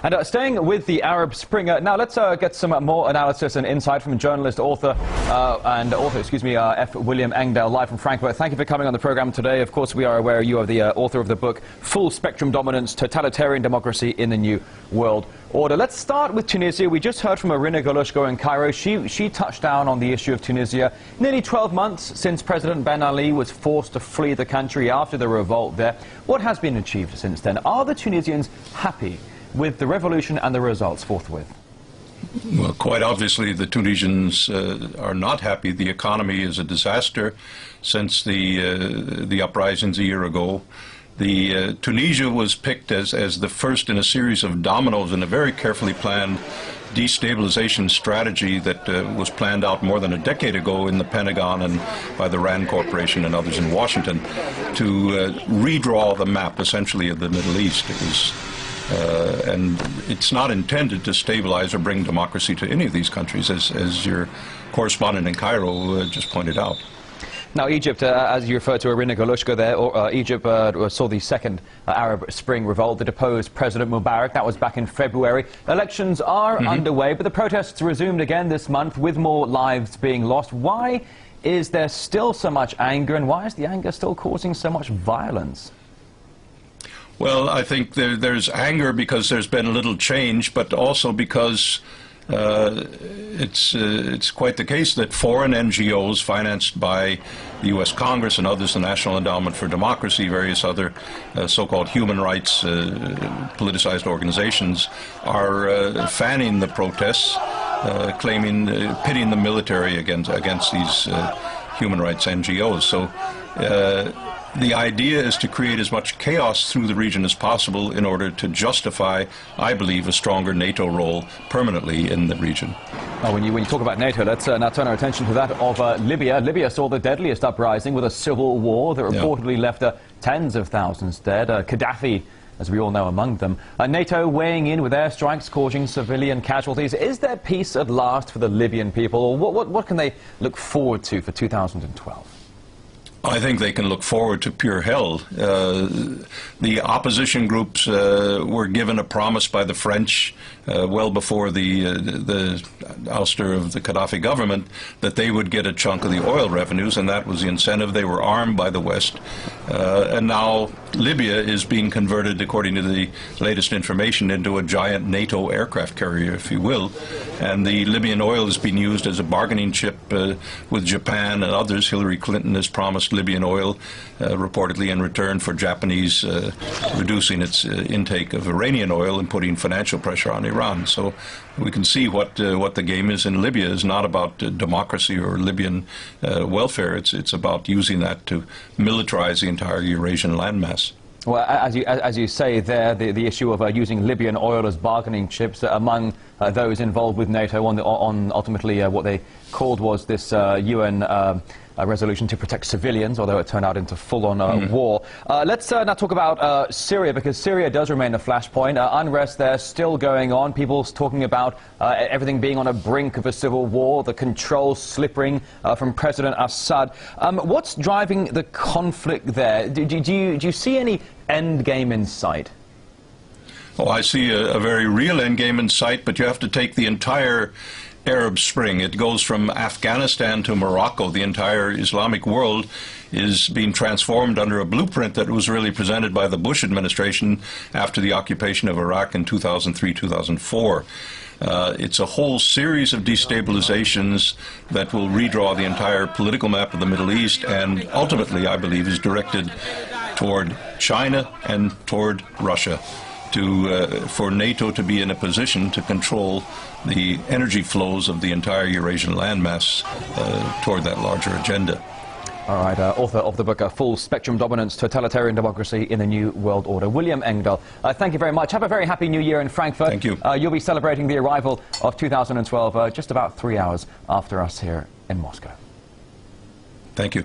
And staying with the Arab Spring, now let's get some more analysis and insight from journalist, author, F. Wiliam Engdal, live from Frankfurt. Thank you for coming on the program today. Of course, we are aware you are the author of the book Full Spectrum Dominance, Totalitarian Democracy in the New World Order. Let's start with Tunisia. We just heard from Irina Galushko in Cairo. She touched down on the issue of Tunisia. Nearly 12 months since President Ben Ali was forced to flee the country after the revolt there. What has been achieved since then? Are the Tunisians happy with the revolution and the results forthwith? Well, quite obviously, the Tunisians are not happy. The economy is a disaster since the uprisings a year ago. Tunisia was picked as the first in a series of dominoes in a very carefully planned destabilization strategy that was planned out more than a decade ago in the Pentagon and by the RAND Corporation and others in Washington to redraw the map, essentially, of the Middle East. It was and it's not intended to stabilize or bring democracy to any of these countries, as your correspondent in Cairo just pointed out. Now, Egypt, as you referred to Irina Galushko there, Egypt saw the second Arab Spring revolt, the deposed President Mubarak. That was back in February. Elections are underway, but the protests resumed again this month with more lives being lost. Why is there still so much anger, and why is the anger still causing so much violence? Well, I think there's anger because there's been little change, but also because it's quite the case that foreign NGOs financed by the U.S. Congress and others, the National Endowment for Democracy, various other so-called human rights politicized organizations, are fanning the protests, pitting the military against these human rights NGOs. So the idea is to create as much chaos through the region as possible in order to justify, I believe, a stronger NATO role permanently in the region. When you talk about NATO, let's now turn our attention to that of Libya. Libya saw the deadliest uprising with a civil war that reportedly left tens of thousands dead. Gaddafi, as we all know, among them. NATO weighing in with airstrikes causing civilian casualties. Is there peace at last for the Libyan people? Or what can they look forward to for 2012? I think they can look forward to pure hell. The opposition groups were given a promise by the French well before the ouster of the Gaddafi government that they would get a chunk of the oil revenues, and that was the incentive. They were armed by the West. And now Libya is being converted, according to the latest information, into a giant NATO aircraft carrier, if you will. And the Libyan oil is being used as a bargaining chip with Japan and others. Hillary Clinton has promised Libyan oil, reportedly in return for Japanese reducing its intake of Iranian oil and putting financial pressure on Iran. So we can see what the game is in Libya is not about democracy or Libyan welfare. It's about using that to militarize the entire Eurasian landmass. Well, as you say there, the issue of using Libyan oil as bargaining chips among those involved with NATO on ultimately what they called was this UN resolution to protect civilians, although it turned out into full-on war. Let's now talk about Syria, because Syria does remain a flashpoint. Unrest there still going on. People talking about everything being on a brink of a civil war, the control slipping from President Assad. What's driving the conflict there? Do you see any end game in sight? Oh, I see a very real end game in sight, but you have to take the entire Arab Spring. It goes from Afghanistan to Morocco. The entire Islamic world is being transformed under a blueprint that was really presented by the Bush administration after the occupation of Iraq in 2003-2004. It's a whole series of destabilizations that will redraw the entire political map of the Middle East, and ultimately, I believe, is directed toward China and toward Russia, for NATO to be in a position to control the energy flows of the entire Eurasian landmass toward that larger agenda. All right, author of the book Full Spectrum Dominance, Totalitarian Democracy in the New World Order, Wiliam Engdal. Thank you very much. Have a very happy New Year in Frankfurt. Thank you. You'll be celebrating the arrival of 2012 just about 3 hours after us here in Moscow. Thank you.